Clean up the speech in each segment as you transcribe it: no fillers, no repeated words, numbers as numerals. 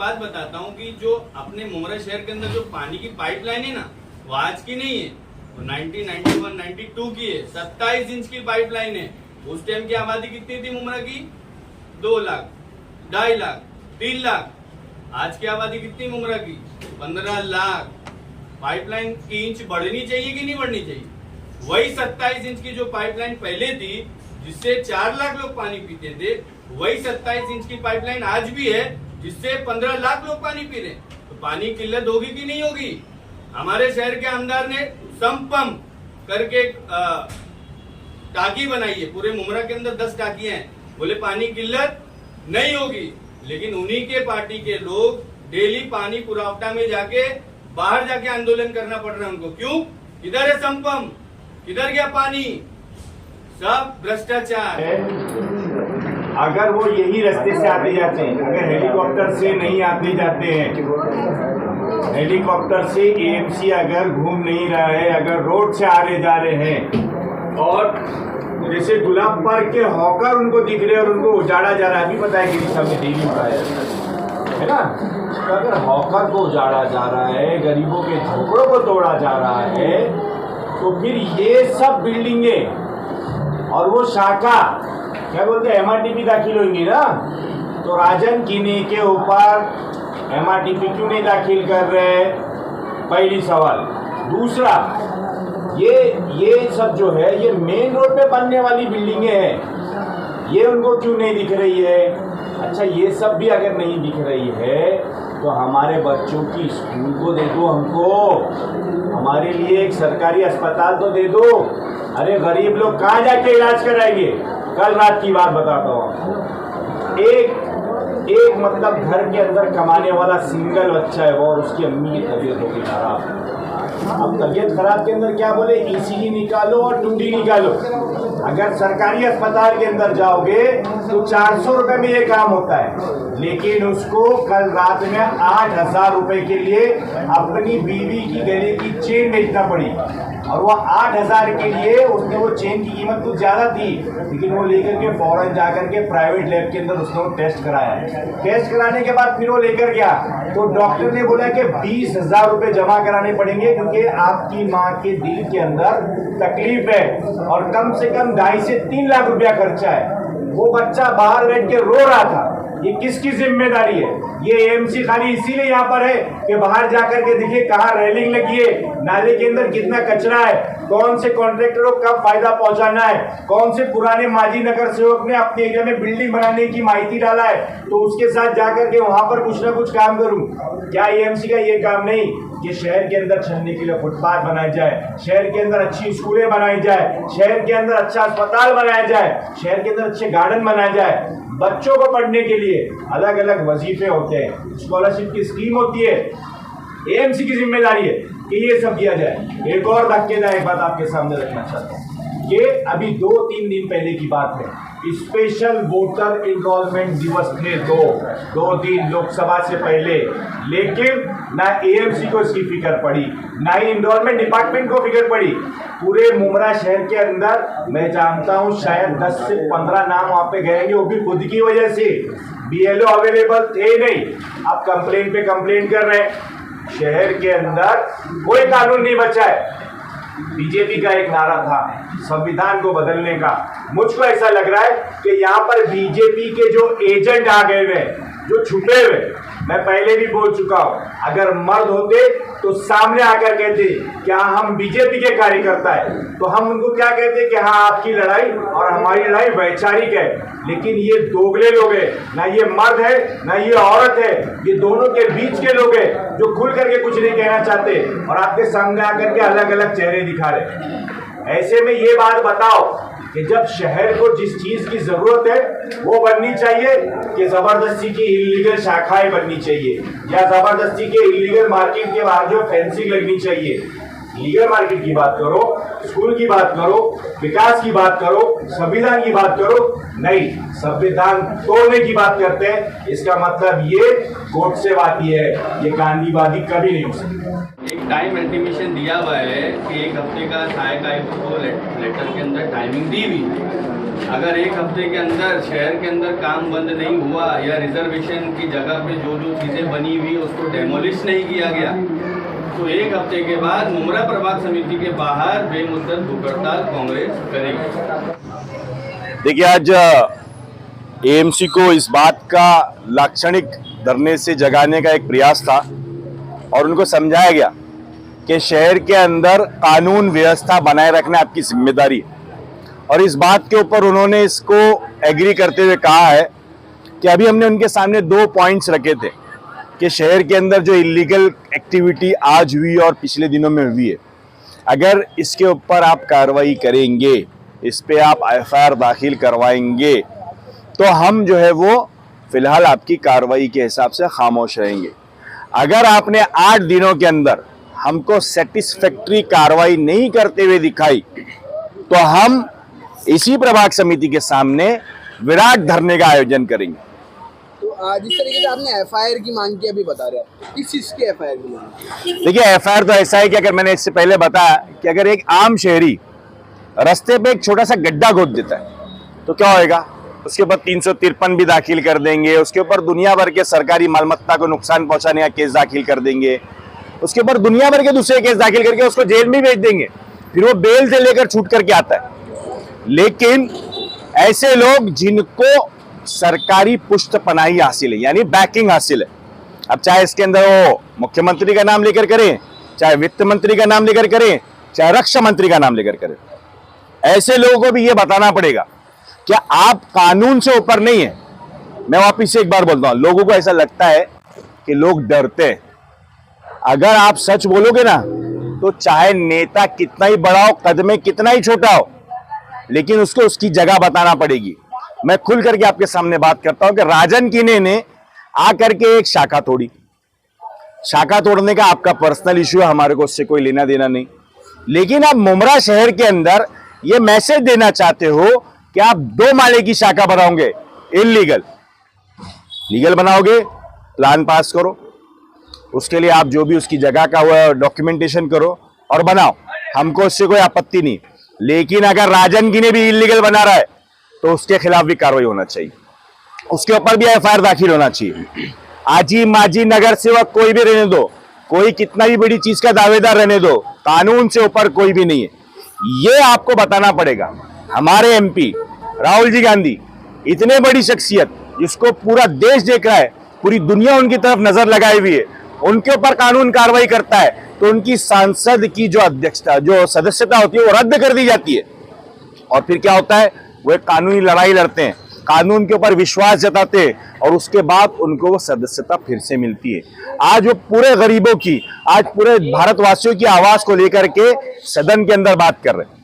बात बताता हूँ कि जो अपने मुमरा शहर के अंदर जो पानी की पाइपलाइन है ना, वो आज की नहीं है, वो 1991, 92 की है। 27 इंच की पाइपलाइन है। उस टाइम की आबादी कितनी थी मुमरा की? 2 लाख, 2.5 लाख, 3 लाख। आज की आबादी कितनी मुमरा की? 15 लाख। पाइपलाइन की इंच बढ़नी चाहिए कि नहीं बढ़नी चाहिए? वही 27 इंच की जो पाइपलाइन पहले थी, जिससे 4 लाख लोग पानी पीते थे, वही 27 इंच की पाइपलाइन आज भी है, जिससे 15 लाख लोग पानी पी रहे हैं। तो पानी की किल्लत होगी कि नहीं होगी? हमारे शहर के आमदार ने संपम करके टाकी बनाई है। पूरे मुमरा के अंदर 10 टाकियां हैं। बोले पानी की किल्लत नहीं होगी। लेकिन उन्हीं के पार्टी के लोग डेली पानी पुरावटा में जाके बाहर जाके आंदोलन करना पड़ रहा है उनको। क्यों? किधर है संपम? किधर गया पानी? सब भ्रष्टाचार। अगर वो यही रास्ते से आते जाते हैं, अगर हेलीकॉप्टर से नहीं आते जाते हैं, हेलीकॉप्टर से एएमसी अगर घूम नहीं रहा है, अगर रोड से आ रहे जा रहे हैं, और जैसे गुलाब पार्क के हॉकर उनको दिख रहे और उनको उजाड़ा जा रहा है, अभी पता है कि सबने डेली उठाया है ना। तो अगर हॉकर को उजाड़ा जा रहा है, गरीबों के झोपड़ों को तोड़ा जा रहा है, तो फिर ये सब बिल्डिंगें और वो शाखा क्या बोलते हैं एमआरटीपी दाखिल होंगी ना, तो राजन किनी के ऊपर एमआरटीपी क्यों नहीं दाखिल कर रहे? पहली सवाल। दूसरा, ये सब जो है ये मेन रोड पे बनने वाली बिल्डिंगें हैं, ये उनको क्यों नहीं दिख रही है? अच्छा, ये सब भी अगर नहीं दिख रही है तो हमारे बच्चों की स्कूल को दे दो, हमको हमारे लिए एक सरकारी अस्पताल तो दे दो। अरे गरीब लोग कहाँ जाके इलाज कराएंगे? कल रात की बात बताता हूँ आपको। एक मतलब घर के अंदर कमाने वाला सिंगल बच्चा है वो, और उसकी अम्मी की तबीयत हो गई खराब। अब तबीयत खराब के अंदर क्या बोले? ईसीजी निकालो और टूटी निकालो। अगर सरकारी अस्पताल के अंदर जाओगे तो 400 रुपए में ये काम होता है, लेकिन उसको कल रात में 8,000 रुपए के लिए अपनी बीवी की गले की चेन बेचना पड़ी, और वो 8,000 के लिए उसने वो चेन की कीमत कुछ ज्यादा थी, लेकिन वो लेकर के फौरन जाकर के प्राइवेट लैब के अंदर उसने वो टेस्ट कराया। टेस्ट कराने के बाद फिर वो लेकर गया तो डॉक्टर ने बोला कि 20,000 रुपए जमा कराने पड़ेंगे, क्योंकि आपकी माँ के दिल के अंदर तकलीफ है और कम से कम 2.5 से 3 लाख रुपया खर्चा है। वो बच्चा बाहर बैठ के रो रहा था। ये किसकी जिम्मेदारी है? ये एएमसी खाली इसीलिए यहाँ पर है कि बाहर जाकर के देखिए कहाँ रेलिंग लगी है, नाले के अंदर कितना कचरा है, कौन से कॉन्ट्रैक्टर को कब फायदा पहुंचाना है, कौन से पुराने माजी नगर सेवक ने अपने एरिया में बिल्डिंग बनाने की माहिती डाला है, तो उसके साथ जाकर के वहां पर कुछ ना कुछ काम करूं। क्या एएमसी का ये काम नहीं कि शहर के अंदर चलने के लिए फुटपाथ बनाया जाए, शहर के अंदर अच्छी स्कूलें बनाई जाए, शहर के अंदर अच्छा अस्पताल बनाया जाए, शहर के अंदर अच्छे गार्डन बनाए जाए, बच्चों को पढ़ने के लिए अलग अलग वजीफे होते हैं, स्कॉलरशिप की स्कीम होती है। एएमसी की जिम्मेदारी है कि ये सब किया जाए। एक और धक्केदायक बात आपके सामने रखना चाहता हूँ। ये अभी 2-3 दिन पहले की बात है। स्पेशल वोटर इनरोलमेंट दिवस थे 2 दिन लोकसभा से पहले, लेकिन ना एएमसी को इसकी फिक्र पड़ी, ना ही इनरोलमेंट डिपार्टमेंट को फिक्र पड़ी। पूरे मुमरा शहर के अंदर मैं जानता हूँ शायद 10 से 15 नाम वहाँ पे गएंगे, वो भी खुद की वजह से। बीएलओ अवेलेबल थे नहीं, अब कंप्लेन पे कंप्लेन कर रहे हैं। शहर के अंदर कोई कानून नहीं बचा है। बीजेपी का एक नारा था संविधान को बदलने का। मुझको ऐसा लग रहा है कि यहाँ पर बीजेपी के जो एजेंट आ गए हुए, जो छुपे हुए, मैं पहले भी बोल चुका हूँ, अगर मर्द होते तो सामने आकर कहते क्या हम बीजेपी के कार्यकर्ता है, तो हम उनको क्या कहते कि हाँ आपकी लड़ाई और हमारी लड़ाई वैचारिक है। लेकिन ये दोगले लोग हैं, ना ये मर्द है ना ये औरत है, ये दोनों के बीच के लोग हैं जो खुल करके कुछ नहीं कहना चाहते और आपके सामने आकर के अलग अलग चेहरे दिखा रहे। ऐसे में ये बात बताओ कि जब शहर को जिस चीज की जरूरत है वो बननी चाहिए कि जबरदस्ती की इलीगल शाखाएं बननी चाहिए, या जबरदस्ती के इलीगल मार्केट के बाहर जो फेंसिंग लगनी चाहिए। लीगल मार्केट की बात करो स्कूल की बात करो, विकास की बात करो, संविधान की बात करो, नहीं, संविधान तोड़ने की बात करते हैं। इसका मतलब ये गोडसेवादी है, ये गांधीवादी कभी नहीं हो सकता। एक टाइम एस्टिमेशन दिया हुआ है कि 1 हफ्ते का सहायक आयुक्त को लेटर के अंदर टाइमिंग दी हुई है। अगर 1 हफ्ते के अंदर शहर के अंदर काम बंद नहीं हुआ या रिजर्वेशन की जगह पे जो जो चीज़ें बनी हुई उसको डेमोलिश नहीं किया गया, तो 1 हफ्ते के बाद मुमरा प्रभाग समिति के बाहर बेमुद्दत भूख हड़ताल कांग्रेस करेगी। देखिए, आज एएमसी को इस बात का लाक्षणिक धरने से जगाने का एक प्रयास था और उनको समझाया गया कि शहर के अंदर कानून व्यवस्था बनाए रखना आपकी जिम्मेदारी है। और इस बात के ऊपर उन्होंने इसको एग्री करते हुए कहा है कि अभी हमने उनके सामने 2 पॉइंट्स रखे थे कि शहर के अंदर जो इलीगल एक्टिविटी आज हुई और पिछले दिनों में हुई है, अगर इसके ऊपर आप कार्रवाई करेंगे, इस पे आप एफआईआर दाखिल करवाएंगे, तो हम जो है वो फिलहाल आपकी कार्रवाई के हिसाब से खामोश रहेंगे। अगर आपने 8 दिनों के अंदर हमको सेटिस्फैक्ट्री कार्रवाई नहीं करते हुए दिखाई, तो हम इसी प्रभाग समिति के सामने विराट धरने का आयोजन करेंगे। तो जिस तरीके से आपने एफआईआर की मांग की अभी बता रहे हैं, किस चीज की एफआईआर की मांग? देखिए, एफआईआर तो ऐसा है कि अगर मैंने इससे पहले बताया कि अगर एक आम शहरी रास्ते पे एक छोटा सा गड्ढा खोद देता है तो क्या होएगा, उसके ऊपर 353 भी दाखिल कर देंगे, उसके ऊपर दुनिया भर के सरकारी मालमत्ता को नुकसान पहुंचाने का केस दाखिल कर देंगे, उसके ऊपर दुनिया भर के दूसरे केस दाखिल करके उसको जेल में भेज देंगे, फिर वो बेल से लेकर छूट करके आता है। लेकिन ऐसे लोग जिनको सरकारी पुष्ट पनाही हासिल है, यानी बैकिंग हासिल है, अब चाहे इसके अंदर वो मुख्यमंत्री का नाम लेकर करें, चाहे वित्त मंत्री का नाम लेकर करें, चाहे रक्षा मंत्री का नाम लेकर करें, ऐसे लोगों को भी ये बताना पड़ेगा कि आप कानून से ऊपर नहीं है। मैं वापिस से एक बार बोलता हूं, लोगों को ऐसा लगता है कि लोग डरते हैं। अगर आप सच बोलोगे ना, तो चाहे नेता कितना ही बड़ा हो, कद में कितना ही छोटा हो, लेकिन उसको उसकी जगह बताना पड़ेगी। मैं खुल करके आपके सामने बात करता हूं कि राजन कीने ने आकर के एक शाखा तोड़ी। शाखा तोड़ने का आपका पर्सनल इश्यू है, हमारे को उससे कोई लेना देना नहीं। लेकिन आप मुमरा शहर के अंदर ये मैसेज देना चाहते हो कि आप 2 माले की शाखा बनाओगे, इलीगल। लीगल बनाओगे, प्लान पास करो, उसके लिए आप जो भी उसकी जगह का हुआ डॉक्यूमेंटेशन करो और बनाओ, हमको उससे कोई आपत्ति नहीं। लेकिन अगर राजन कीने भी इलीगल बना रहा है तो उसके खिलाफ भी कार्रवाई होना चाहिए, उसके ऊपर भी एफआईआर दाखिल होना चाहिए। आजी माजी नगर सेवक कोई भी रहने दो, कोई कितना भी बड़ी चीज का दावेदार रहने दो, कानून से ऊपर कोई भी नहीं है, ये आपको बताना पड़ेगा। हमारे एमपी राहुल जी गांधी, इतने बड़ी शख्सियत जिसको पूरा देश देख रहा है, पूरी दुनिया उनकी तरफ नजर लगाई हुई है, उनके ऊपर कानून कार्रवाई करता है तो उनकी सांसद की जो अध्यक्षता, जो सदस्यता होती है, वो रद्द कर दी जाती है। और फिर क्या होता है, वो एक कानूनी लड़ाई लड़ते हैं, कानून के ऊपर विश्वास जताते हैं और उसके बाद उनको वो सदस्यता फिर से मिलती है। आज वो पूरे गरीबों की, आज पूरे भारतवासियों की आवाज को लेकर के सदन के अंदर बात कर रहे हैं।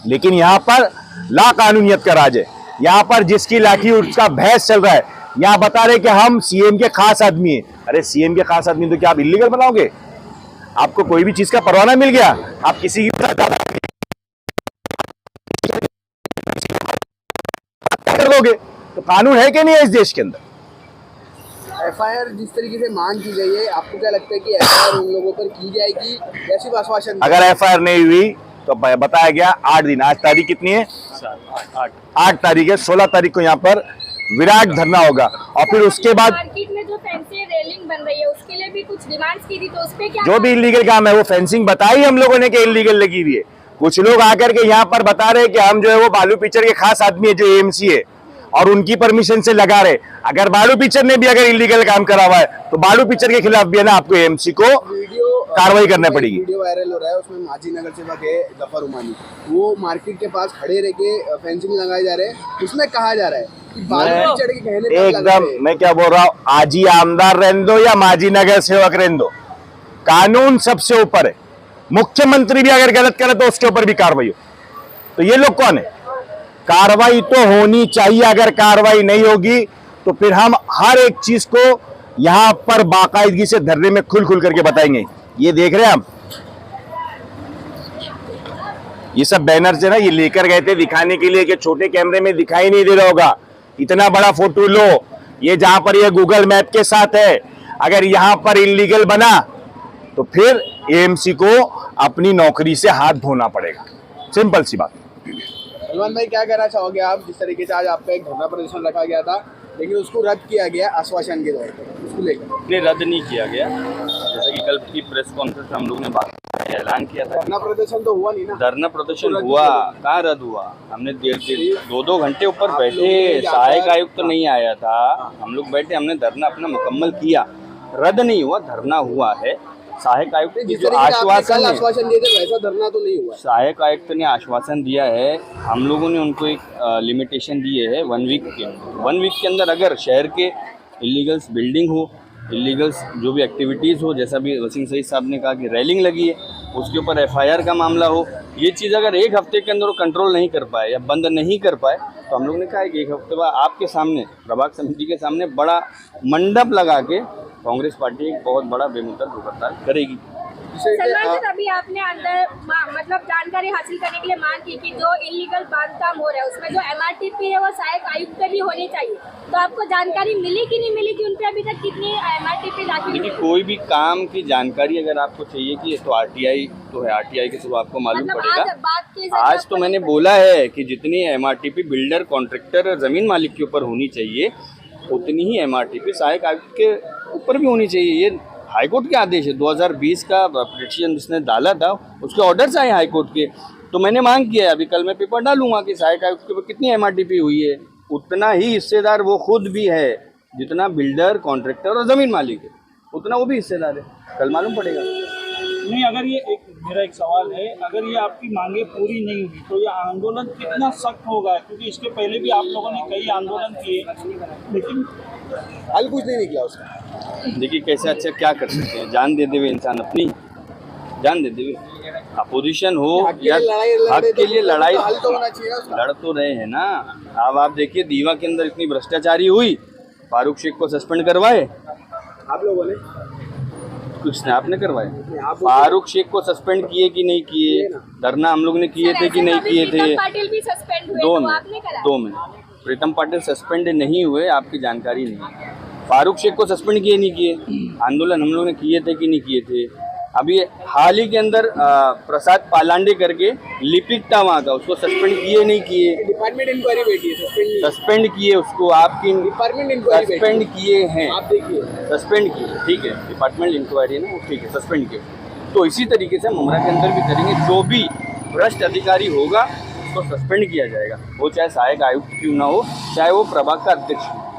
लेकिन यहाँ पर ला कानूनियत का राज है, यहाँ पर जिसकी लाठी उसका भैंस चल रहा है। यहाँ बता रहे कि हम सीएम के खास आदमी हैं। अरे सीएम के खास आदमी तो क्या आप इलीगल बनाओगे? आपको कोई भी चीज का परवाना मिल गया, आप किसी की कर लोगे, तो कानून है कि नहीं है इस देश के अंदर? एफआईआर जिस तरीके से मांग की गई है, आपको क्या लगता है कि एफआईआर उन लोगों पर की जाएगी या सिर्फ आश्वासन? अगर एफआईआर नहीं हुई तो बताया गया 8 दिन, आज तारीख कितनी है? 8 तारीख है। 16 तारीख को यहाँ पर विराट धरना होगा और फिर उसके बाद मार्केट में जो फेंसिंग रेलिंग बन रही है उसके लिए भी कुछ डिमांड्स की थी, तो उस पे क्या? जो भी इलीगल काम है वो फेंसिंग बताई हम लोगों ने कि इलीगल लगी हुई है। कुछ लोग आकर के यहाँ पर बता रहे हैं कि हम जो है वो बालू पिक्चर के खास आदमी है जो एएमसी है और उनकी परमिशन से लगा रहे। अगर बालू पिक्चर ने भी अगर इलीगल काम करा हुआ है तो बालू पिक्चर के खिलाफ भी है ना आपको एएमसी को कार्रवाई करना पड़ेगी। वीडियो वायरल हो रहा है, उसमें माजी नगर सेवक है जफर उमानी, वो मार्केट के पास खड़े रह के फेंसिंग लगाए जा रहे हैं। उसमें कहा जा रहा है कि बालू पिक्चर के कहने पर एकदम, मैं क्या बोल रहा हूँ, आजी आमदार रहने दो या माजी नगर सेवक रहने दो, कानून सबसे ऊपर है। मुख्यमंत्री भी अगर गलत करे तो उसके ऊपर भी कार्रवाई हो। तो ये लोग कौन है? कार्रवाई तो होनी चाहिए। अगर कार्रवाई नहीं होगी तो फिर हम हर एक चीज को यहां पर बाकायदगी से धरने में खुल खुल करके बताएंगे। ये देख रहे हैं हम, ये सब बैनर है ना, ये लेकर गए थे दिखाने के लिए कि छोटे कैमरे में दिखाई नहीं दे रहा होगा, इतना बड़ा फोटो लो, ये जहां पर ये गूगल मैप के साथ है, अगर यहां पर इलीगल बना तो फिर एएमसी को अपनी नौकरी से हाथ धोना पड़ेगा, सिंपल सी बात। सलमान भाई क्या कहना चाहोगे आप, जिस तरीके से आज आपका एक धरना प्रदर्शन रखा गया था लेकिन उसको रद्द किया गया आश्वासन के तौर पर, उसको लेकर? ने रद्द नहीं किया गया, जैसा कि कल की प्रेस कॉन्फ्रेंस में हम लोग ने बात ऐलान किया था। धरना प्रदर्शन तो हुआ नहीं ना? धरना प्रदर्शन हुआ, कहाँ रद्द हुआ? हमने देर 2-2 घंटे ऊपर बैठे, सहायक आयुक्त तो नहीं आया था, हम लोग बैठे, हमने धरना अपना मुकम्मल किया, रद्द नहीं हुआ, धरना हुआ है। सहायक आयुक्त ने जो आश्वासन दिए थे वैसा धरना तो नहीं हुआ। सहायक आयुक्त ने आश्वासन दिया है, हम लोगों ने उनको एक लिमिटेशन दिए है 1 वीक के अंदर। 1 वीक के अंदर अगर शहर के इलीगल्स बिल्डिंग हो, इलीगल्स जो भी एक्टिविटीज़ हो, जैसा भी वसीम सईद साहब ने कहा कि रैलिंग लगी है उसके ऊपर FIR का मामला हो, ये चीज़ अगर 1 हफ्ते के अंदर वो कंट्रोल नहीं कर पाए या बंद नहीं कर पाए तो हम लोग ने कहा कि 1 हफ्ते बाद आपके सामने प्रभाग समिति के सामने बड़ा मंडप लगा के कांग्रेस पार्टी एक बहुत बड़ा बेमुदत हड़ताल करेगी। सलमान सर, अभी आपने अंदर मतलब जानकारी हासिल करने के लिए मांग की कि जो इलीगल बांधकाम हो रहा है उसमें जो MRTP है वो सहायक आयुक्त पे भी होनी चाहिए, तो आपको जानकारी मिली कि नहीं मिली कि उन पे अभी तक कितनी MRTP दाखिल? देखिए, कोई भी काम की जानकारी अगर आपको चाहिए कि तो RTI तो है, RTI के थ्रू आपको मालूम पड़ेगा। आज तो मैंने बोला है कि जितनी MRTP बिल्डर, कॉन्ट्रैक्टर, जमीन मालिक के ऊपर होनी चाहिए उतनी ही MRTP सहायक आयुक्त के ऊपर भी होनी चाहिए। ये हाईकोर्ट के आदेश है, 2020 का पिटीशन जिसने डाला था उसके ऑर्डर्स आए हाईकोर्ट के, तो मैंने मांग किया है, अभी कल मैं पेपर डालूंगा कि सहायक आयुक्त के ऊपर कितनी MRTP हुई है, उतना ही हिस्सेदार वो खुद भी है, जितना बिल्डर, कॉन्ट्रैक्टर और ज़मीन मालिक है उतना वो भी हिस्सेदार है, कल मालूम पड़ेगा। नहीं, अगर ये मेरा एक सवाल है, अगर ये आपकी मांगे पूरी नहीं हुई तो ये आंदोलन कितना सख्त होगा? क्योंकि इसके पहले भी आप लोगों ने कई आंदोलन किए लेकिन हल कुछ नहीं निकला उसका। देखिए कैसे अच्छा क्या कर सकते हैं, जान दे देवे इंसान, अपनी जान दे देवे, अपोजिशन हो या हक के लिए लड़ाई हल तो होना चाहिए ना। लड़ तो रहे हैं ना। अब आप देखिए दीवा के अंदर इतनी भ्रष्टाचारी हुई, फारूक शेख को सस्पेंड करवाए आप लोगों ने, कुछ ने आपने करवाए, फारूक शेख को सस्पेंड किए कि नहीं किए, धरना हम लोग ने किए थे कि नहीं किए थे? पाटिल भी सस्पेंड हुए, 2 में प्रीतम पाटिल सस्पेंड नहीं हुए, आपकी जानकारी नहीं है। फारूक शेख को सस्पेंड किए नहीं किए, आंदोलन हम लोग ने किए थे कि नहीं किए थे? अभी हाल ही के अंदर प्रसाद पालांडे करके लिपिक था वहाँ का, उसको सस्पेंड किए नहीं किए? डिपार्टमेंट इंक्वायरी बैठी है, सस्पेंड किए उसको, आपकी डिपार्टमेंट इंक्वायरी सस्पेंड किए हैं, आप देखिए सस्पेंड किए, ठीक है, डिपार्टमेंट इंक्वायरी है ना, ठीक है, सस्पेंड किए। तो इसी तरीके से मुमरा के अंदर भी करेंगे, जो भी भ्रष्ट अधिकारी होगा उसको सस्पेंड किया जाएगा, वो चाहे सहायक आयुक्त क्यों ना हो, चाहे वो प्रभाग का अध्यक्ष हो।